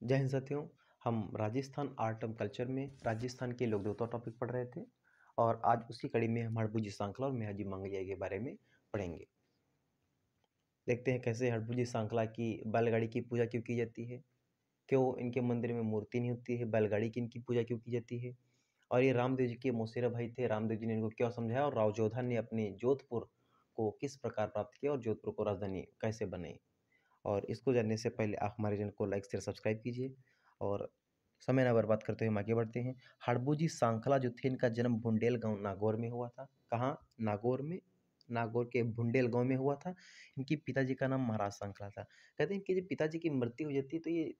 जय हिंद साथियों। हम राजस्थान आर्ट एंड कल्चर में राजस्थान के लोक देवता टॉपिक पढ़ रहे थे और आज उसी कड़ी में हम हड़बूजी सांखला और मेहाजी मंगलिया के बारे में पढ़ेंगे। देखते हैं कैसे हड़बूजी सांखला की बैलगाड़ी की पूजा क्यों की जाती है, क्यों इनके मंदिर में मूर्ति नहीं होती है, बैलगाड़ी की इनकी पूजा क्यों की जाती है, और ये रामदेव जी के मौसेरा भाई थे, रामदेव जी ने इनको क्यों समझाया और राव जोधा ने अपने जोधपुर को किस प्रकार प्राप्त किया और जोधपुर को राजधानी कैसे बनाई। और इसको जानने से पहले आप हमारे चैनल को लाइक शेयर सब्सक्राइब कीजिए और समय ना बर्बाद करते हुए हम आगे बढ़ते हैं। हड़बूजी सांखला जो थे इनका जन्म बुंडेलगांव नागौर में हुआ था। कहाँ? नागौर में। नागौर के बुंडेलगांव में हुआ था। इनके पिताजी का नाम महाराज सांखला था। कहते हैं कि जब पिताजी की मृत्यु हो जाती है तो ये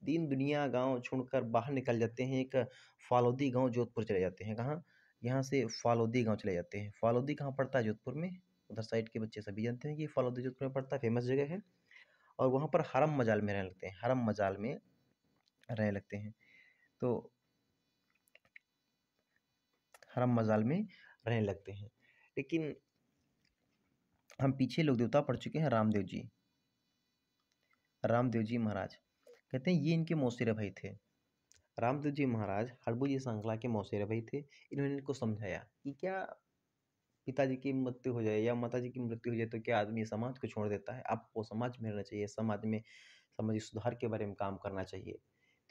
दीन दुनिया गांव छोड़कर बाहर निकल जाते हैं। एक फालोदी गांव जोधपुर चले जाते हैं। कहाँ? यहाँ से फालोदी गांव चले जाते हैं। फालोदी कहाँ पड़ता है? जोधपुर में। उधर साइड के बच्चे सभी जानते हैं कि फालोदी जोधपुर में पड़ता है, फेमस जगह है। और वहाँ पर हरम मजाल में रहने लगते हैं। हरम मजाल में रहने लगते हैं। तो हरम मजाल में रहने लगते हैं। लेकिन हम पीछे लोक देवता पढ़ चुके हैं, रामदेव जी। रामदेव जी महाराज कहते हैं ये इनके मौसेरे भाई थे। रामदेव जी महाराज हड़बूजी सांखला के मौसेरे भाई थे। इन्होंने इनको समझाया कि क्या पिताजी की मृत्यु हो जाए या माताजी की मृत्यु हो जाए तो क्या आदमी समाज को छोड़ देता है? आपको समाज में रहना चाहिए, समाज में सामाजिक सुधार के बारे में काम करना चाहिए।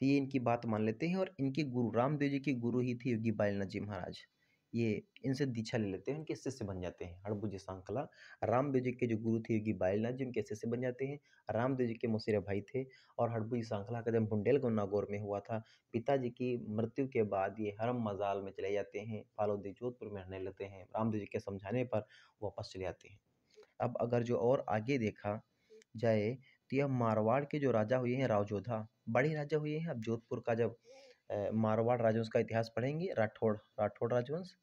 तो ये इनकी बात मान लेते हैं और इनके गुरु रामदेव जी के गुरु ही थे योगी बालनाथ जी महाराज। ये इनसे दीक्षा ले लेते हैं, इनके शिष्य बन जाते हैं। हड़बूजी सांखला रामदेव जी के जो गुरु थे योगी बालनाथ जी, उनके शिष्य बन जाते हैं। रामदेव जी के मौसेरे भाई थे और हड़बूजी सांखला का जन्म बुंडेलगांव नागौर में हुआ था। पिताजी की मृत्यु के बाद ये हरम मजाल में चले जाते हैं, फालोदी जोधपुर में रहने लगते हैं। रामदेव जी के समझाने पर वापस चले आते हैं। अब अगर जो और आगे देखा जाए तो यह मारवाड़ के जो राजा हुए हैं रावजोधा, बड़े राजा हुए हैं। अब जोधपुर का जब मारवाड़ राजवंश का इतिहास पढ़ेंगे, राठौड़ राठौड़ राजवंश,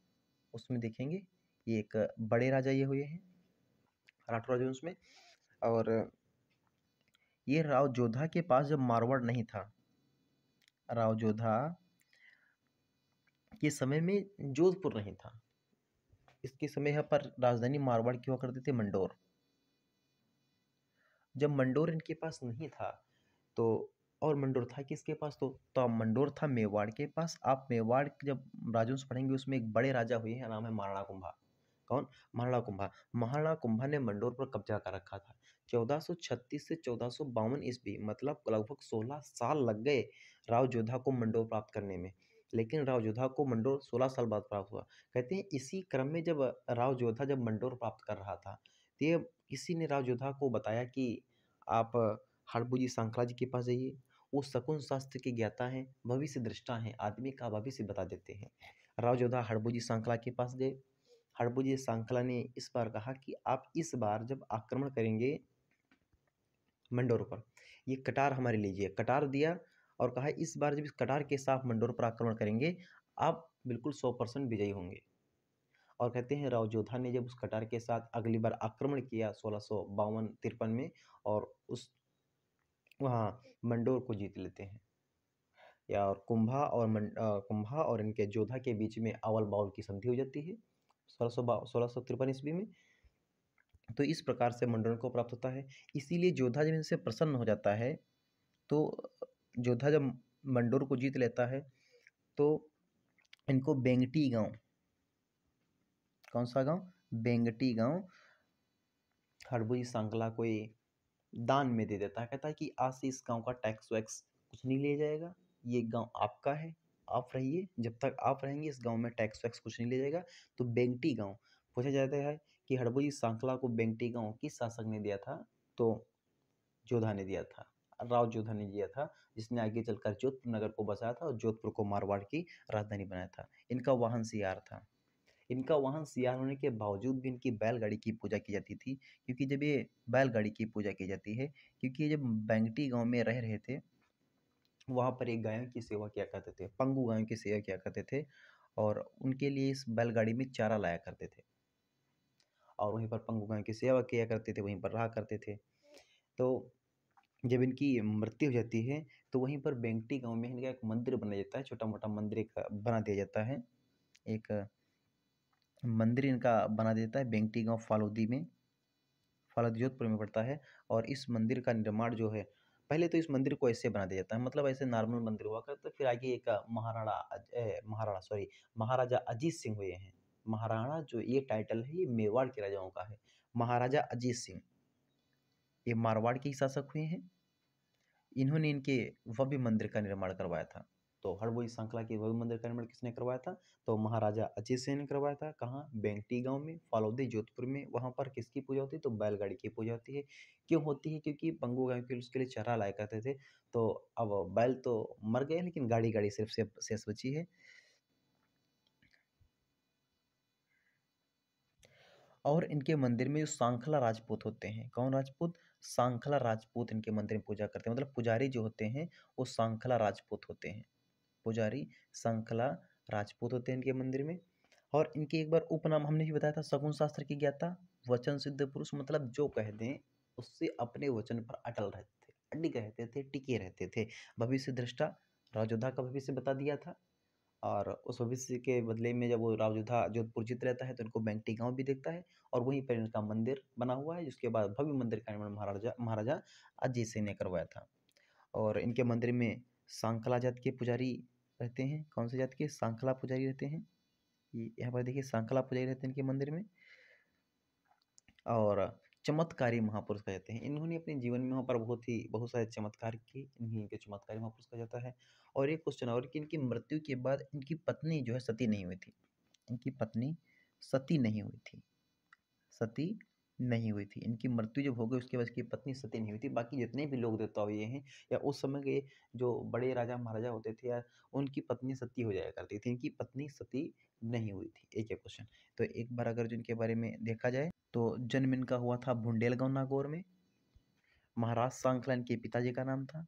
उसमें देखेंगे ये एक बड़े राजा ये हुए हैं राठौड़ राजवंश में। और ये रावजोधा के पास जब मारवाड़ नहीं था, रावजोधा के समय में जोधपुर नहीं था, इसके समय यहाँ पर राजधानी मारवाड़ की हुआ करते थे मंडोर। जब मंडोर इनके पास नहीं था तो और मंडोर था किसके पास? तो मंडोर था मेवाड़ के पास। आप मेवाड़ के जब राजवंश पढ़ेंगे उसमें एक बड़े राजा हुए हैं, नाम है महाराणा कुंभा। कौन? महाराणा कुंभा। महाराणा कुंभा ने मंडोर पर कब्जा कर रखा था। 1436 से 1452 ईस्वी, मतलब लगभग 16 साल लग गए राव जोधा को मंडोर प्राप्त करने में। लेकिन राव जोधा को मंडोर 16 साल बाद प्राप्त हुआ। कहते हैं इसी क्रम में जब राव जोधा जब मंडोर प्राप्त कर रहा था तो ये किसी ने राव जोधा को बताया कि आप हड़बूजी सांखला जी के पास जाइए। वो शकुन शास्त्र के ज्ञाता हैं, भविष्य दृष्टा हैं, आदमी का भविष्य बता देते हैं। राव जोधा हड़बूजी सांखला के पास गए। हड़बूजी सांखला ने इस बार कहा कि आप इस बार जब आक्रमण करेंगे मंडोर पर, ये कटार हमारे लीजिए। कटार दिया और कहा इस बार जब इस कटार के साथ मंडोर पर आक्रमण करेंगे आप बिल्कुल 100% विजयी होंगे। और कहते हैं राव जोधा ने जब उस कटार के साथ अगली बार आक्रमण किया 1652-53 में, और उस वहाँ मंडोर को जीत लेते हैं। या और कुंभा और इनके जोधा के बीच में अवल बाउल की संधि हो जाती है 1653 ईस्वी में। तो इस प्रकार से मंडोर को प्राप्त होता है। इसीलिए जोधा जब इनसे प्रसन्न हो जाता है तो जोधा जब मंडोर को जीत लेता है तो इनको बेंगटी गांव, कौन सा गांव? बेंगटी गांव, हड़बूजी सांखला को ये दान में दे देता है। कहता है कि आज से इस गांव का टैक्स वैक्स कुछ नहीं लिया जाएगा, ये गांव आपका है, आप रहिए, जब तक आप रहेंगे इस गांव में टैक्स वैक्स कुछ नहीं लिया जाएगा। तो बेंगटी गांव पूछा जाता है कि हड़बूजी सांखला को बेंगटी गांव किस शासक ने दिया था? तो जोधा ने दिया था, राव जोधा ने दिया था, जिसने आगे चलकर जोधपुर नगर को बसाया था और जोधपुर को मारवाड़ की राजधानी बनाया था। इनका वाहन सियार था। इनका वाहन सियार होने के बावजूद भी इनकी बैलगाड़ी की पूजा की जाती थी, क्योंकि जब ये बैलगाड़ी की पूजा की जाती है क्योंकि ये जब बेंगटी गांव में रह रहे थे वहाँ पर एक गायों की सेवा किया करते थे, पंगु गायों की सेवा किया करते थे और उनके लिए इस बैलगाड़ी में चारा लाया करते थे और वहीं पर पंगु गायों की सेवा किया करते थे, वहीं पर रहा करते थे। तो जब इनकी मृत्यु हो जाती है तो वहीं पर बेंगटी गांव में इनका एक मंदिर बना जाता है, छोटा मोटा मंदिर एक बना दिया जाता है। एक मंदिर इनका बना देता है बेंगटी गांव फालोदी में, फालोदी जोधपुर में पड़ता है। और इस मंदिर का निर्माण जो है पहले तो इस मंदिर को ऐसे बना दिया जाता है, मतलब ऐसे नॉर्मल मंदिर हुआ करता, फिर आगे एक महाराजा अजीत सिंह हुए हैं। महाराणा जो ये टाइटल है ये मेवाड़ के राजाओं का है। महाराजा अजीत सिंह ये मारवाड़ के ही शासक हुए हैं। इन्होंने इनके भव्य मंदिर का निर्माण करवाया था। तो हड़बोई श्रृंखला के भव्य मंदिर का निर्माण किसने करवाया था? तो महाराजा अजीत सिंह ने करवाया था। कहाँ? बेंगटी गांव में, फालोदी जोधपुर में। वहां पर किसकी पूजा होती है? तो बैलगाड़ी की पूजा होती है। क्यों होती है? क्योंकि पंगु गांव के उसके लिए चारा लाया करते थे। तो अब बैल तो मर गए, लेकिन गाड़ी गाड़ी सिर्फ शेष बची है। और इनके मंदिर में जो सांखला राजपूत होते हैं, कौन राजपूत? सांखला राजपूत इनके मंदिर में पूजा करते हैं। मतलब पुजारी जो होते हैं वो सांखला राजपूत होते हैं। पुजारी सांखला राजपूत होते हैं इनके मंदिर में। और इनके एक बार उपनाम हमने भी बताया था, शगुन शास्त्र की ज्ञाता, वचन सिद्ध पुरुष। मतलब जो कह दें उससे अपने वचन पर अटल रहते थे, अडिग रहते थे, टिके रहते थे। भविष्य दृष्टा, राजोधा का भविष्य बता दिया था। और उस भविष्य के बदले में जब वो रावजोधा जोधपुर जीत रहता है तो इनको बेंगटी गांव भी देखता है, और वहीं पर इनका मंदिर बना हुआ है, जिसके बाद भव्य मंदिर का निर्माण महाराजा महाराजा अजीत सिंह ने करवाया था। और इनके मंदिर में सांखला जात के पुजारी रहते हैं। कौन सी जात के? सांखला पुजारी रहते हैं। ये यहाँ पर देखिए सांखला पुजारी रहते हैं इनके मंदिर में। और चमत्कारी महापुरुष कहे जाते हैं। इन्होंने अपने जीवन में वहाँ पर बहुत सारे चमत्कार किए, इन्हीं के चमत्कारी महापुरुष कहा जाता है। और एक क्वेश्चन और कि इनकी मृत्यु के बाद इनकी पत्नी जो है सती नहीं हुई थी। इनकी पत्नी सती नहीं हुई थी। सती नहीं हुई थी। इनकी मृत्यु जब हो गई उसके बाद इसकी पत्नी सती नहीं हुई थी। बाकी जितने भी लोग देवता हुए हैं या उस समय के जो बड़े राजा महाराजा होते थे या उनकी पत्नी सती हो जाया करती थी, इनकी पत्नी सती नहीं हुई थी। एक क्वेश्चन। तो एक बार अगर जो इनके बारे में देखा जाए तो जन्म इनका हुआ था बुंडेलगांव नागौर में। महाराज सांखला इनके पिताजी का नाम था।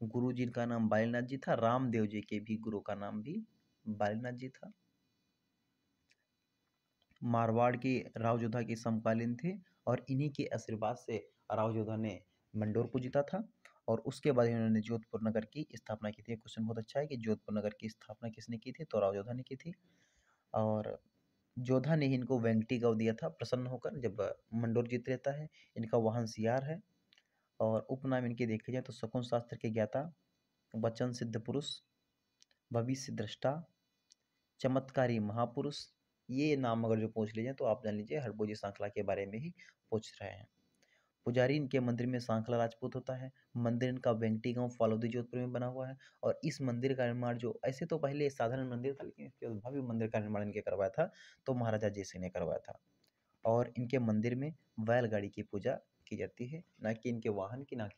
गुरु जी का नाम बालीनाथ जी था। रामदेव जी के भी गुरु का नाम भी बालीनाथ जी था। मारवाड़ के रावजोधा के समकालीन थे, और इन्हीं के आशीर्वाद से रावजोधा ने मंडोर को जीता था। और उसके बाद इन्होंने जोधपुर नगर की स्थापना की थी। क्वेश्चन बहुत अच्छा है कि जोधपुर नगर की स्थापना किसने की थी? तो रावजोधा ने की थी। और जोधा ने ही इनको वेंगटी गांव दिया था प्रसन्न होकर जब मंडोर जीत लेता है। इनका वाहन सियार है। और उपनाम इनके देखे जाए तो शकुन शास्त्र के ज्ञाता, वचन सिद्ध पुरुष, भविष्य दृष्टा, चमत्कारी महापुरुष। ये नाम अगर जो पूछ लीजिए तो आप जान लीजिए हड़बोजी सांखला के बारे में ही पूछ रहे हैं। पुजारी इनके मंदिर में सांखला राजपूत होता है। मंदिर इनका वेंगटी गांव फालोदी जोधपुर में बना हुआ है। और इस मंदिर का निर्माण जो ऐसे तो पहले साधारण मंदिर था, लेकिन इसके बाद भव्य मंदिर का निर्माण इनके करवाया था तो महाराजा जय सिंह ने करवाया था। और इनके मंदिर में बैलगाड़ी की पूजा की जाती है, ना कि इनके वाहन की, ना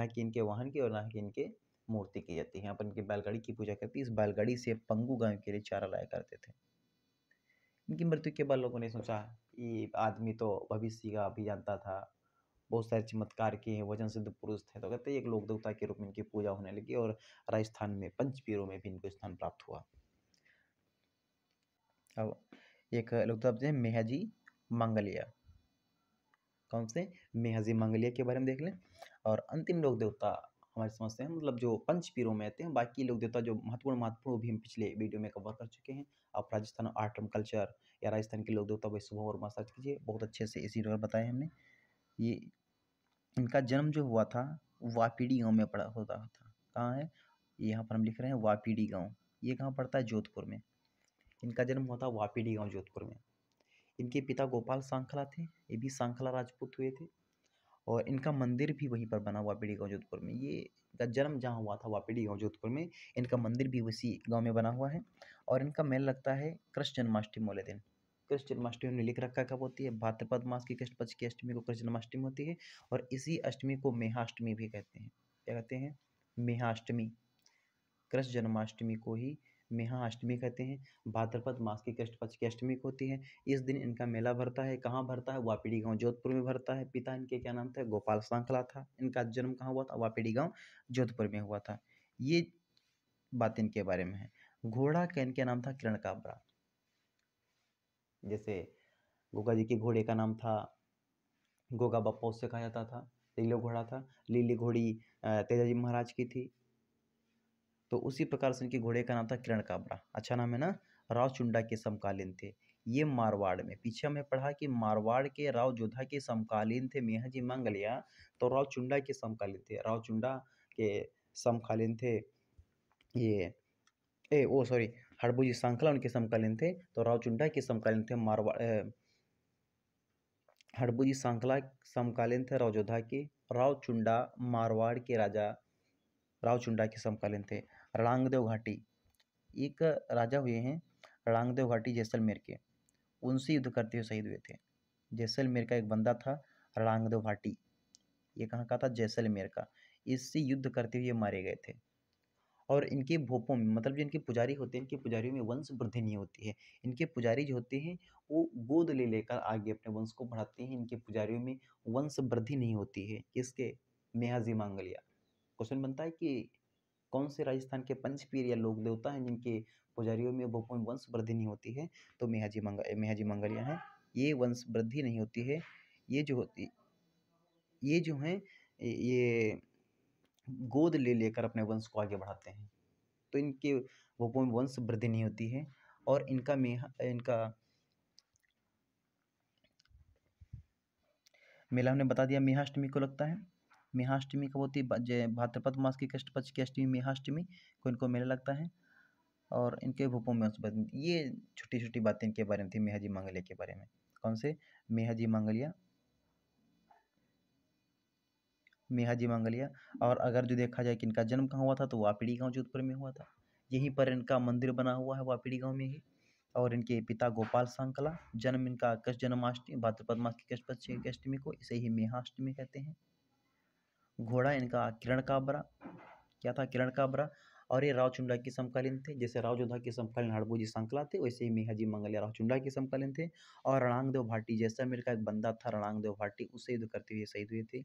कि इनके वाहन की, और ना कि इनके मूर्ति की जाती है। यहाँ पर इनकी बैलगाड़ी की पूजा करती है। इस बैलगाड़ी से पंगु गांव के लिए चारा लाया करते थे। इनकी मृत्यु के बाद लोगों ने सोचा ये आदमी तो भविष्य का भी जानता था, बहुत सारे चमत्कार किए हैं, वचन सिद्ध पुरुष थे, तो कहते हैं एक लोक देवता के रूप में इनकी पूजा होने लगी। और राजस्थान में पंचपीरों में भी इनको स्थान प्राप्त हुआ। अब एक लोक देवता है मेहजी मंगलिया। कौन से? मेहजी मंगलिया के बारे में देख लें। और अंतिम लोक देवता हमारे समझते हैं, मतलब जो पंचपीरों में आते हैं। बाकी लोक देवता जो महत्वपूर्ण भी हम पिछले वीडियो में कवर कर चुके हैं। आप राजस्थान आर्ट एंड कल्चर या राजस्थान के लोक देवता वैष्णव वर्मा सर्च कीजिए, बहुत अच्छे से इसी तरह बताए हमने। ये इनका जन्म जो हुआ था वापीड़ी गांव में पड़ा होता था। कहाँ है? यहाँ पर हम लिख रहे हैं वापीड़ी गांव। ये कहाँ पड़ता है? जोधपुर में। इनका जन्म हुआ था वापीड़ी गांव जोधपुर में। इनके पिता गोपाल सांखला थे, ये भी सांखला राजपूत हुए थे। और इनका मंदिर भी वहीं पर बना वापीड़ी गांव जोधपुर में। ये इनका जन्म जहाँ हुआ था वापीड़ी गांव जोधपुर में, इनका मंदिर भी उसी गांव में बना हुआ है। और इनका मेला लगता है कृष्ण जन्माष्टमी वाले दिन। कृष्ण जन्माष्टमी में लिख रखा कब होती है? भाद्रपद मास की कृष्ण पक्ष की अष्टमी को कृष्ण जन्माष्टमी होती है। और इसी अष्टमी को मेहाष्टमी भी कहते हैं। क्या कहते हैं? मेहाष्टमी। कृष्ण जन्माष्टमी को ही मेहा अष्टमी कहते हैं। भाद्रपद मास की कृष्ण पक्ष की अष्टमी को होती है। इस दिन इनका मेला भरता है। कहाँ भरता है? वापीड़ी गांव जोधपुर में भरता है। पिता इनके क्या नाम था? गोपाल सांखला था। इनका जन्म कहाँ हुआ था? वापीड़ी गांव जोधपुर में हुआ था। ये बात इनके बारे में है। घोड़ा का इनके नाम था किरण काबरा। जैसे गोगा जी के घोड़े का नाम था गोगा बप्पा, उससे कहा जाता था। लीलो घोड़ा था। लीली घोड़ी तेजाजी महाराज की थी। तो उसी प्रकार से इनके घोड़े का नाम था किरण काबरा। अच्छा नाम है ना? राव चुंडा के समकालीन थे। ये मारवाड़ में। पीछे हमने पढ़ा कि मारवाड़ के राव जोधा के समकालीन थे मेहजी मंगलिया, तो राव चुंडा के समकालीन थे। राव चुंडा के समकालीन थे ये ओ सॉरी, हड़बूजी सांकला उनके समकालीन थे, तो राव चुंडा के समकालीन थे हड़बूजी सांकला समकालीन थे राव जोधा के। राव चुंडा मारवाड़ के राजा राव चुंडा के समकालीन थे। रणांगदेव घाटी, एक राजा हुए हैं रणांगदेव घाटी जैसलमेर के, उनसे युद्ध करते हुए शहीद हुए थे। जैसलमेर का एक बंदा था रणांगदेव घाटी, ये कहाँ का था? जैसलमेर का। इससे युद्ध करते हुए मारे गए थे। और इनके भोपों में, मतलब जो इनके पुजारी होते हैं, इनके पुजारियों में वंश वृद्धि नहीं होती है। इनके पुजारी जो होते हैं वो गोद ले लेकर आगे अपने वंश को बढ़ाते हैं। इनके पुजारियों में वंश वृद्धि नहीं होती है। किसके? मेहाजी मांगलिया। क्वेश्चन बनता है कि कौन से राजस्थान के पंचपीर या लोक देवता हैं जिनके पुजारियों में भोपों में वंश वृद्धि नहीं होती है? तो मेहाजी मंगलिया हैं। ये वंश वृद्धि नहीं होती है। ये जो हैं ये गोद ले लेकर अपने वंश को आगे बढ़ाते हैं, तो इनके भोपों में वंश वृद्धि नहीं होती है। और इनका मेला हमने बता दिया मेहाष्टमी को लगता है। मेहाष्टमी कब होती है? भाद्रपद मास की कृष्ण पक्ष की अष्टमी मेहाष्टमी को इनको मेला लगता है। और इनके भोपों में ये छोटी छोटी बातें इनके बारे में थी, मेहाजी मंगलिया के बारे में। कौन से? मेहाजी मंगलिया। और अगर जो देखा जाए कि इनका जन्म कहाँ हुआ था, तो वापिड़ी गांव जोधपुर में हुआ था। यहीं पर इनका मंदिर बना हुआ है, वापिड़ी गांव में ही। और इनके पिता गोपाल सांकला, जन्म इनका कृष्ण जन्माष्टमी भाद्रपद मास की कृष्ण पक्ष की अष्टमी को, इसे ही मेहाष्टमी कहते हैं। घोड़ा इनका किरण काबरा, क्या था? किरण काबरा। और ये राव चुंडा के समकालीन थे। जैसे राव जोधा के समकालीन हड़बूजी सांकला थे, वैसे ही मेहाजी मंगलिया राव चुंडा के समकालीन थे। और रणांगदेव भाटी जैसलमेर का एक बंदा था रणांगदेव भाटी, उससे युद्ध करते हुए शहीद हुए थे,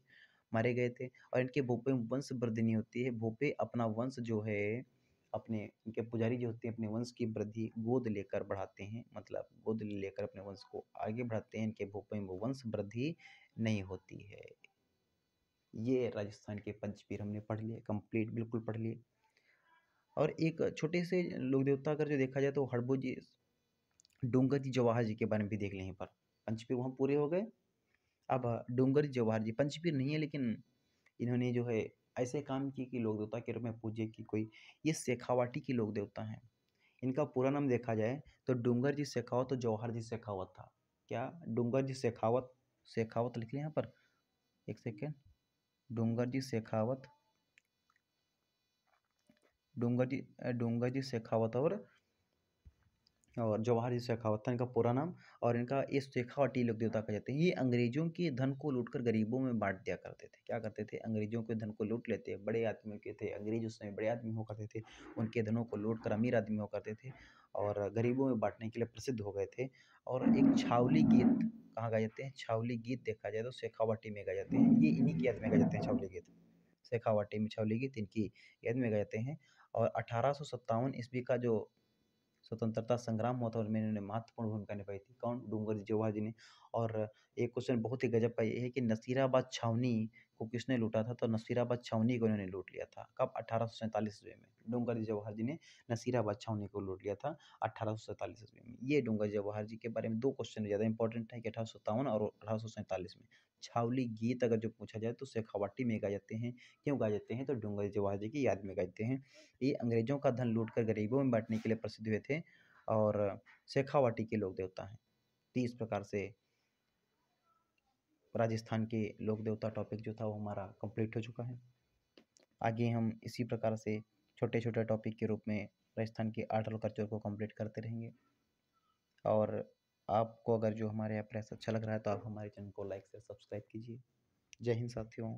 मारे गए थे। और इनके भोपे में वंश वृद्धि नहीं होती है। भोपे अपना वंश जो है, अपने इनके पुजारी जो होते हैं अपने वंश की वृद्धि गोद लेकर बढ़ाते हैं, मतलब गोद लेकर अपने वंश को आगे बढ़ाते हैं। इनके भोपे में वंश वृद्धि नहीं होती है। ये राजस्थान के पंचपीर हमने पढ़ लिए, कंप्लीट बिल्कुल पढ़ लिए। और एक छोटे से लोक देवता अगर जो देखा जाए तो हड़बू डूंगर जी जवाहर जी के बारे में भी देख लें। यहाँ पर पंचपीर वहाँ पूरे हो गए। अब डूंगर जवाहर जी पंचपीर नहीं है, लेकिन इन्होंने जो है ऐसे काम किए कि लोक देवता के रूप में पूजे कि कोई, ये शेखावाटी की लोक देवता हैं। इनका पूरा नाम देखा जाए तो डूंगर जी शेखावत और जवाहर जी शेखावत था। क्या? डूंगर जी शेखावत, शेखावत लिख लें यहाँ पर, एक सेकेंड। डूंगर जी शेखावत, डूंगर जी शेखावत और जवाहर जी शेखावत था इनका पूरा नाम। और इनका ये शेखावटी लोक देवता कहा जाते हैं। ये अंग्रेजों के धन को लूटकर गरीबों में बांट दिया करते थे। क्या करते थे? अंग्रेजों के धन को लूट लेते, बड़े आदमियों के थे अंग्रेज, उस समय बड़े आदमी हुआ करते थे, उनके धनों को लूट कर अमीर आदमी हुआ करते थे और गरीबों में बांटने के लिए प्रसिद्ध हो गए थे। और एक छावली गीत कहाँ गाए जाते हैं? छावली गीत देखा जाए तो शेखावाटी में गाए जाते हैं। ये इन्हीं की याद में गाए जाते हैं छावली गीत। शेखावाटी में छावली गीत इनकी याद में गाए जाते हैं। और 1857 ईस्वी का जो स्वतंत्रता संग्राम हुआ था उसमें इन्होंने महत्वपूर्ण भूमिका निभाई थी। कौन? डूंगर जवाहर जी ने। और एक क्वेश्चन बहुत ही गजब का ये है कि नसीराबाद छावनी को किसने लूटा था? तो नसीराबाद छावनी को इन्होंने लूट लिया था। कब? 1847 ईस्वी में डूंगर जवाहर जी ने नसीराबाद छावनी को लूट लिया था 1847 ईस्वी में। ये डूंगर जवाहर जी के बारे में दो क्वेश्चन ज़्यादा इंपॉर्टेंट है कि 1857 और 1847 में। छावली गीत अगर जो पूछा जाए तो शेखावाटी में गाए जाते हैं। क्यों गाए जाते हैं? तो डूंगर जवाहर जी की याद में गाए जाते हैं। ये अंग्रेजों का धन लूटकर गरीबों में बांटने के लिए प्रसिद्ध हुए थे और शेखावाटी के लोक देवता हैं। तो इस प्रकार से राजस्थान के लोक देवता टॉपिक जो था वो हमारा कंप्लीट हो चुका है। आगे हम इसी प्रकार से छोटे छोटे टॉपिक के रूप में राजस्थान के आर्ट और कल्चर को कंप्लीट करते रहेंगे। और आपको अगर जो हमारे यहाँ प्रयास अच्छा लग रहा है तो आप हमारे चैनल को लाइक से सब्सक्राइब कीजिए। जय हिंद साथियों।